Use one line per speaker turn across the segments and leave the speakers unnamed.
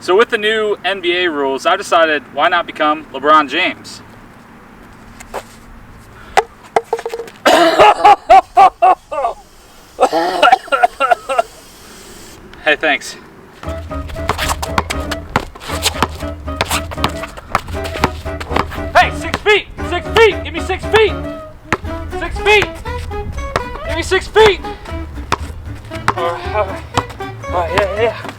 So with the new NBA rules, I decided why not become LeBron James? Hey, thanks. Hey, 6 feet! 6 feet! Give me 6 feet! 6 feet! Give me 6 feet! Alright, yeah.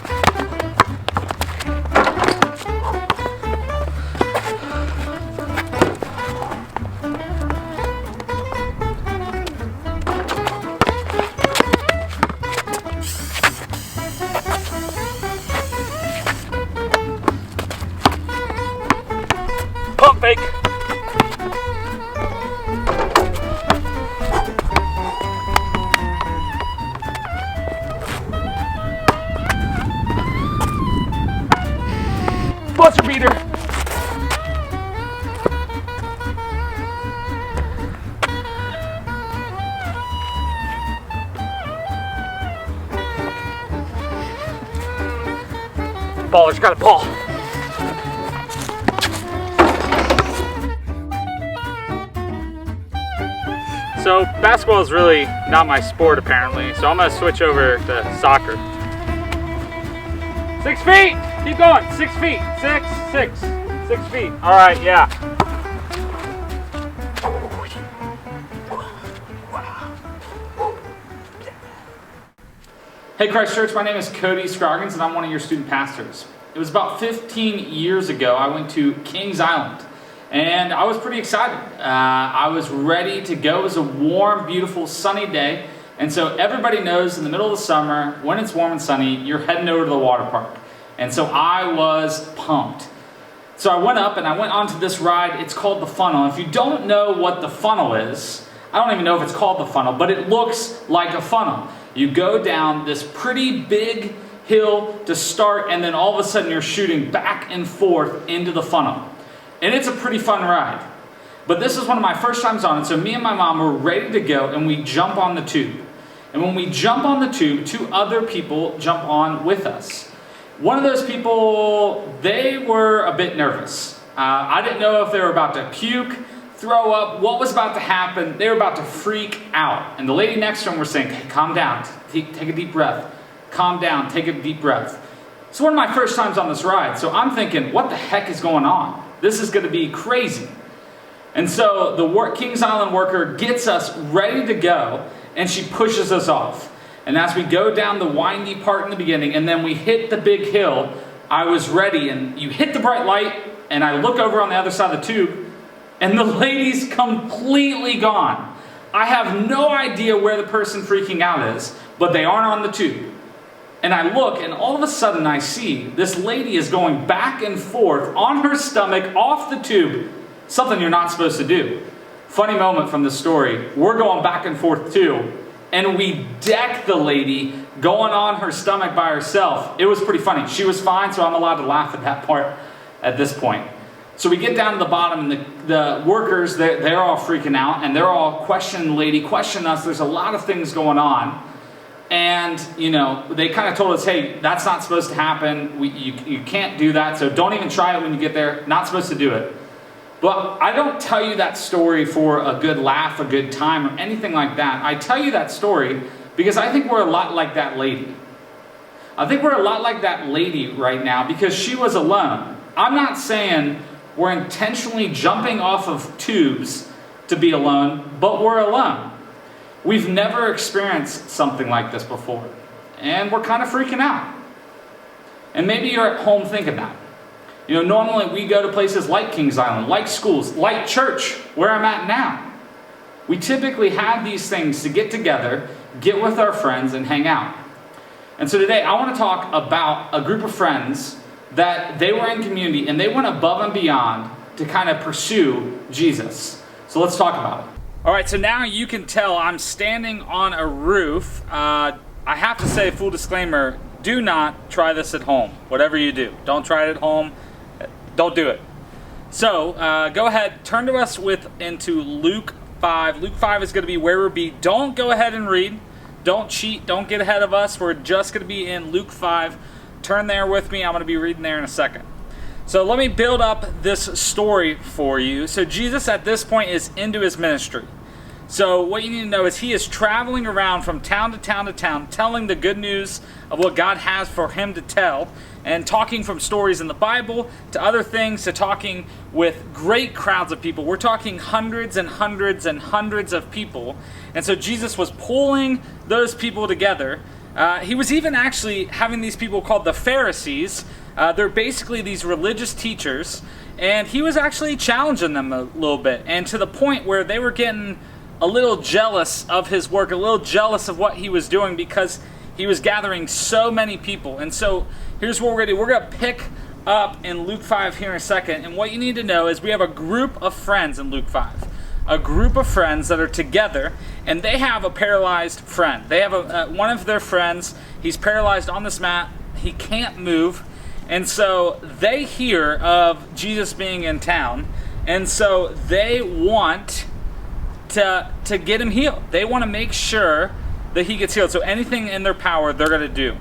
Pump fake. Buzzer beater. Baller's got a ball. So basketball is really not my sport apparently, so I'm gonna switch over to soccer. 6 feet! Keep going, 6 feet, 6 feet. All right, yeah. Hey Christ Church, my name is Cody Scroggins and I'm one of your student pastors. It was about 15 years ago I went to Kings Island. And I was pretty excited. I was ready to go. It was a warm, beautiful, sunny day. And so everybody knows in the middle of the summer, when it's warm and sunny, you're heading over to the water park. And so I was pumped. So I went up and I went onto this ride. It's called the funnel. If you don't know what the funnel is, I don't even know if it's called the funnel, but it looks like a funnel. You go down this pretty big hill to start, and then all of a sudden you're shooting back and forth into the funnel. And it's a pretty fun ride. But this is one of my first times on it, so me and my mom were ready to go, and we jump on the tube. And when we jump on the tube, 2 other people jump on with us. One of those people, they were a bit nervous. I didn't know if they were about to puke, throw up, what was about to happen. They were about to freak out. And the lady next to them was saying, hey, calm down, take a deep breath. Calm down, take a deep breath. It's one of my first times on this ride, so I'm thinking, what the heck is going on? This is going to be crazy. And so the Kings Island worker gets us ready to go, and she pushes us off. And as we go down the windy part in the beginning, and then we hit the big hill, I was ready, and you hit the bright light, and I look over on the other side of the tube, and the lady's completely gone. I have no idea where the person freaking out is, but they aren't on the tube. And I look, and all of a sudden I see this lady is going back and forth on her stomach off the tube. Something you're not supposed to do. Funny moment from the story. We're going back and forth too, and we deck the lady going on her stomach by herself. It was pretty funny. She was fine, so I'm allowed to laugh at that part at this point. So we get down to the bottom, and the workers, they're all freaking out, and they're all questioning the lady, questioning us. There's a lot of things going on. And, you know, they kind of told us, hey, that's not supposed to happen. You can't do that, so don't even try it when you get there. Not supposed to do it. But I don't tell you that story for a good laugh, a good time, or anything like that. I tell you that story because I think we're a lot like that lady. I think we're a lot like that lady right now because she was alone. I'm not saying we're intentionally jumping off of tubes to be alone, but we're alone. We've never experienced something like this before, and we're kind of freaking out. And maybe you're at home thinking that. You know, normally we go to places like Kings Island, like schools, like church, where I'm at now. We typically have these things to get together, get with our friends, and hang out. And so today I want to talk about a group of friends that they were in community, and they went above and beyond to kind of pursue Jesus. So let's talk about it. All right, so now you can tell I'm standing on a roof. I have to say, full disclaimer, do not try this at home. Whatever you do, don't try it at home. Don't do it. So go ahead, turn to us into Luke 5. Luke 5 is going to be where we'll be. Don't go ahead and read. Don't cheat. Don't get ahead of us. We're just going to be in Luke 5, turn there with me. I'm going to be reading there in a second. So let me build up this story for you. So Jesus at this point is into his ministry. So what you need to know is he is traveling around from town to town to town, telling the good news of what God has for him to tell, and talking from stories in the Bible to other things to talking with great crowds of people. We're talking hundreds and hundreds and hundreds of people. And so Jesus was pulling those people together. He was even actually having these people called the Pharisees. They're basically these religious teachers. And he was actually challenging them a little bit. And to the point where they were getting a little jealous of his work, a little jealous of what he was doing because he was gathering so many people. And so here's what we're going to do. We're going to pick up in Luke 5 here in a second. And what you need to know is we have a group of friends in Luke 5. A group of friends that are together, and they have a paralyzed friend. They have one of their friends. He's paralyzed on this mat. He can't move. And so they hear of Jesus being in town. And so they want to get him healed. They want to make sure that he gets healed. So anything in their power, they're going to do.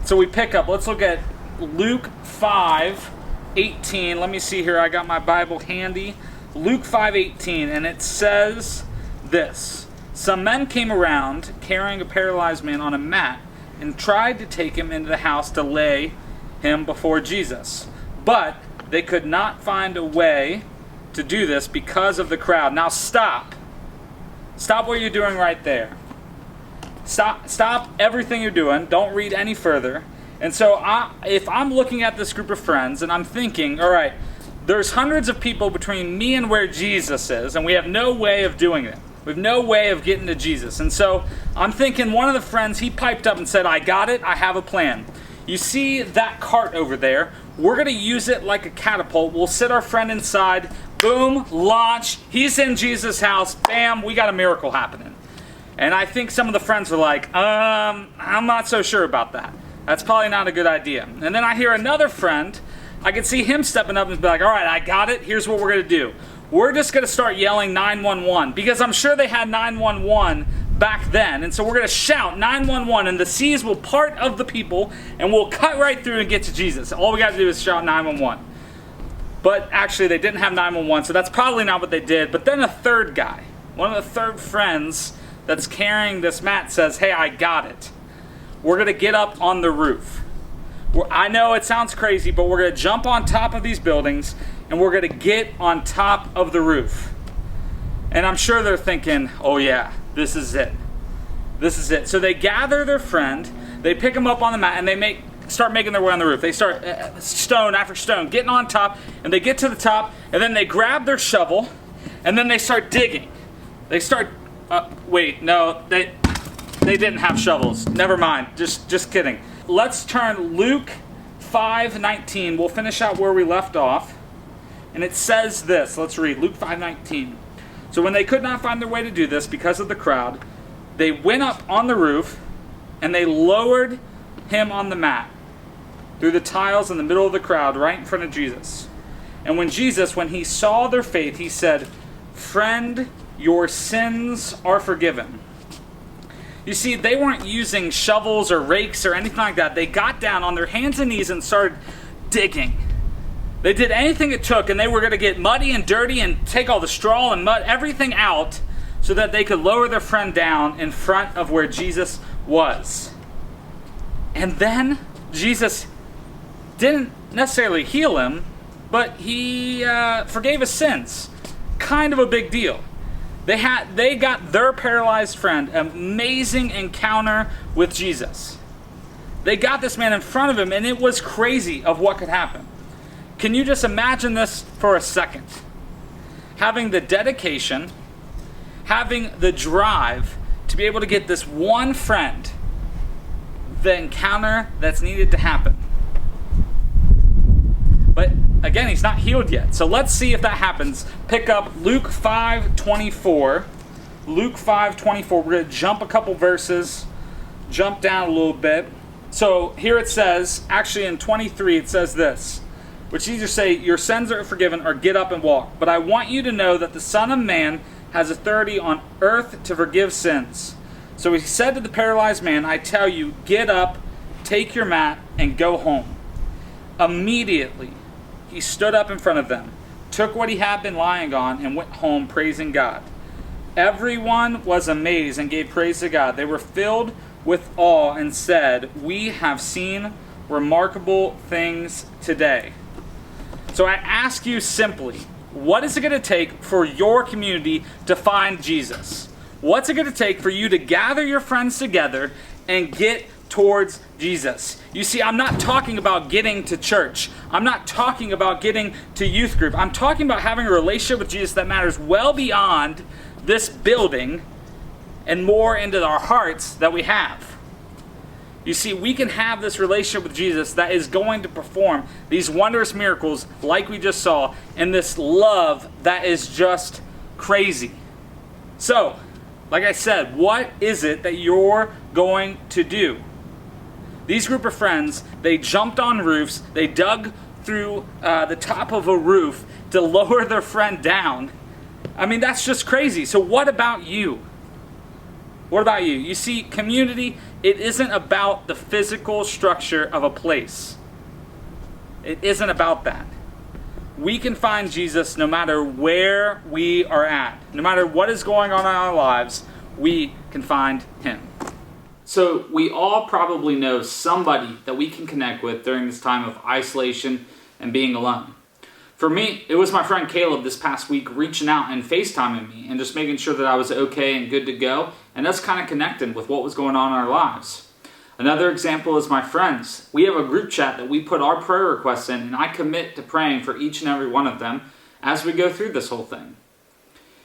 So we pick up. Let's look at Luke 5:18. Let me see here. I got my Bible handy. Luke 5:18, and it says this. Some men came around carrying a paralyzed man on a mat and tried to take him into the house to lay him before Jesus. But they could not find a way to do this because of the crowd. Now stop. Stop what you're doing right there. Stop everything you're doing. Don't read any further. And so if I'm looking at this group of friends and I'm thinking, all right, there's hundreds of people between me and where Jesus is, and we have no way of doing it. We have no way of getting to Jesus. And so I'm thinking one of the friends, he piped up and said, I got it. I have a plan. You see that cart over there? We're going to use it like a catapult. We'll sit our friend inside. Boom, launch. He's in Jesus' house. Bam, we got a miracle happening. And I think some of the friends were like, I'm not so sure about that. That's probably not a good idea. And then I hear another friend. I could see him stepping up and be like, all right, I got it. Here's what we're going to do. We're just going to start yelling 911 because I'm sure they had 911 back then. And so we're going to shout 911 and the seas will part of the people and we'll cut right through and get to Jesus. All we got to do is shout 911. But actually they didn't have 911, so that's probably not what they did. But then a third guy, one of the third friends that's carrying this mat says, hey, I got it. We're going to get up on the roof. I know it sounds crazy, but we're going to jump on top of these buildings and we're going to get on top of the roof. And I'm sure they're thinking, oh yeah, this is it. This is it. So they gather their friend, they pick him up on the mat, and they start making their way on the roof. They start stone after stone, getting on top, and they get to the top, and then they grab their shovel, and then they start digging. They start, wait, no, they didn't have shovels. Never mind, just kidding. Let's turn Luke 5:19. We'll finish out where we left off. And it says this. Let's read Luke 5:19. So when they could not find their way to do this because of the crowd, they went up on the roof and they lowered him on the mat through the tiles in the middle of the crowd right in front of Jesus. And when he saw their faith, he said, friend, your sins are forgiven. You see, they weren't using shovels or rakes or anything like that. They got down on their hands and knees and started digging. They did anything it took, and they were going to get muddy and dirty and take all the straw and mud, everything out, so that they could lower their friend down in front of where Jesus was. And then Jesus didn't necessarily heal him, but he forgave his sins. Kind of a big deal. They got their paralyzed friend an amazing encounter with Jesus. They got this man in front of him, and it was crazy of what could happen. Can you just imagine this for a second? Having the dedication, having the drive to be able to get this one friend the encounter that's needed to happen. But again, he's not healed yet. So let's see if that happens. Pick up Luke 5:24. Luke 5:24. We're going to jump a couple verses, jump down a little bit. So here it says, actually in 23 it says this, which either say, your sins are forgiven or get up and walk. But I want you to know that the Son of Man has authority on earth to forgive sins. So he said to the paralyzed man, I tell you, get up take your mat and go home." Immediately, he stood up in front of them, took what he had been lying on, and went home praising God. Everyone was amazed and gave praise to God. They were filled with awe and said, "We have seen remarkable things today." So I ask you simply, what is it going to take for your community to find Jesus? What's it going to take for you to gather your friends together and get towards Jesus? You see, I'm not talking about getting to church. I'm not talking about getting to youth group. I'm talking about having a relationship with Jesus that matters well beyond this building and more into our hearts that we have. You see, we can have this relationship with Jesus that is going to perform these wondrous miracles like we just saw, and this love that is just crazy. So, like I said, what is it that you're going to do? These group of friends, they jumped on roofs, they dug through the top of a roof to lower their friend down. I mean, that's just crazy. So what about you? What about you? You see, community, it isn't about the physical structure of a place. It isn't about that. We can find Jesus no matter where we are at. No matter what is going on in our lives, we can find him. So we all probably know somebody that we can connect with during this time of isolation and being alone. For me, it was my friend Caleb this past week reaching out and FaceTiming me and just making sure that I was okay and good to go, and us kind of connecting with what was going on in our lives. Another example is my friends. We have a group chat that we put our prayer requests in, and I commit to praying for each and every one of them as we go through this whole thing.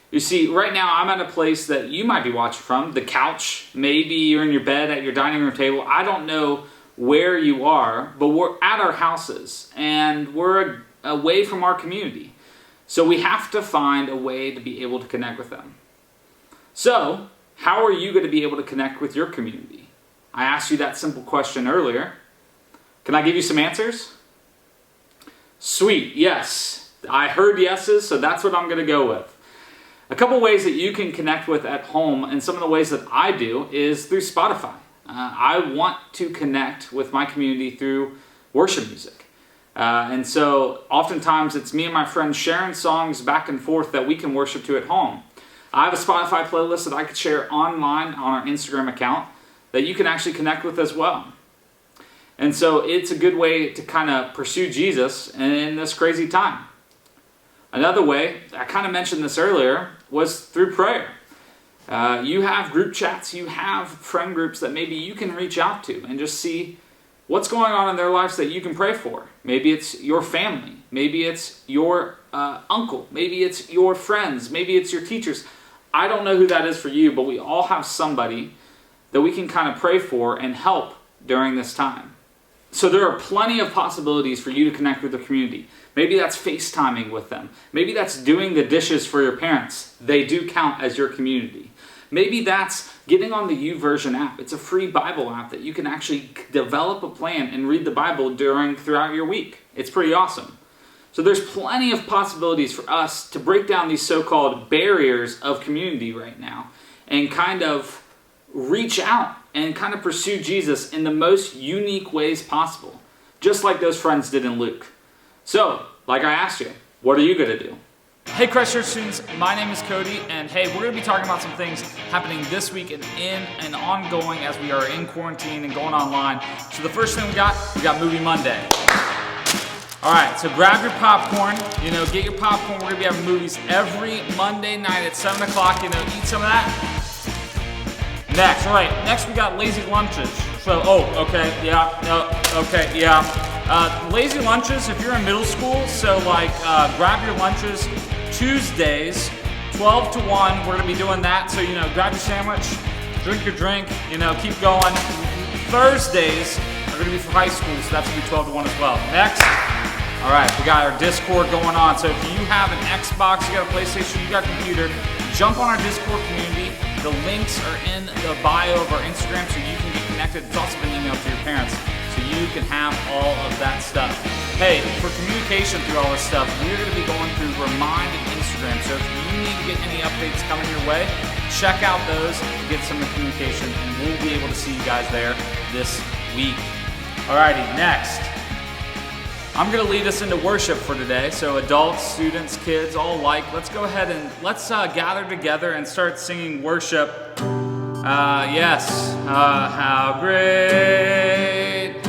You see, right now I'm at a place that you might be watching from, the couch. Maybe you're in your bed at your dining room table. I don't know where you are, but we're at our houses, and we're away from our community. So we have to find a way to be able to connect with them. So, how are you going to be able to connect with your community? I asked you that simple question earlier. Can I give you some answers? Sweet, yes. I heard yeses, so that's what I'm going to go with. A couple ways that you can connect with at home, and some of the ways that I do, is through Spotify. I want to connect with my community through worship music. And so oftentimes it's me and my friends sharing songs back and forth that we can worship to at home. I have a Spotify playlist that I could share online on our Instagram account that you can actually connect with as well. And so it's a good way to kind of pursue Jesus in this crazy time. Another way, I kind of mentioned this earlier, was through prayer. You have group chats, you have friend groups that maybe you can reach out to and just see what's going on in their lives that you can pray for. Maybe it's your family. Maybe it's your uncle. Maybe it's your friends. Maybe it's your teachers. I don't know who that is for you, but we all have somebody that we can kind of pray for and help during this time. So there are plenty of possibilities for you to connect with the community. Maybe that's FaceTiming with them. Maybe that's doing the dishes for your parents. They do count as your community. Maybe that's getting on the YouVersion app. It's a free Bible app that you can actually develop a plan and read the Bible throughout your week. It's pretty awesome. So there's plenty of possibilities for us to break down these so-called barriers of community right now and kind of reach out and kind of pursue Jesus in the most unique ways possible, just like those friends did in Luke. So, like I asked you, what are you going to do? Hey Christ Church students, my name is Cody, and hey, we're going to be talking about some things happening this week and ongoing as we are in quarantine and going online. So the first thing we got Movie Monday. Alright, so grab your popcorn, get your popcorn. We're going to be having movies every Monday night at 7 o'clock, eat some of that. Next we got lazy lunches. So, lazy lunches, if you're in middle school, so grab your lunches Tuesdays, 12 to 1, we're going to be doing that. So, grab your sandwich, drink your drink, keep going. Thursdays are going to be for high school, so that's going to be 12 to 1 as well. Next, all right, we got our Discord going on. So if you have an Xbox, you got a PlayStation, you got a computer, jump on our Discord community. The links are in the bio of our Instagram so you can get connected. It's also been emailed to your parents so you can have all of that stuff. Hey, for communication through all this stuff, we're going to be going through Remind and Instagram. So if you need to get any updates coming your way, check out those and get some communication, and we'll be able to see you guys there this week. Alrighty, next. I'm going to lead us into worship for today. So adults, students, kids, all alike, let's go ahead and let's gather together and start singing worship. Yes. How great.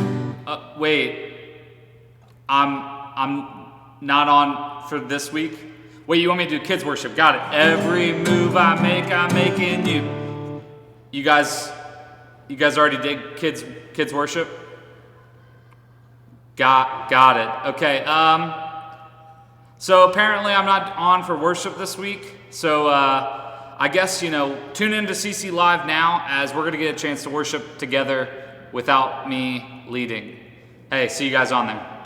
Wait. I'm not on for this week. Wait, you want me to do kids worship? Got it. Every move I make, I'm making you. You guys already did kids worship? Got it. Okay. So apparently I'm not on for worship this week. So I guess, tune into CC Live now as we're going to get a chance to worship together without me leading. Hey, see you guys on there.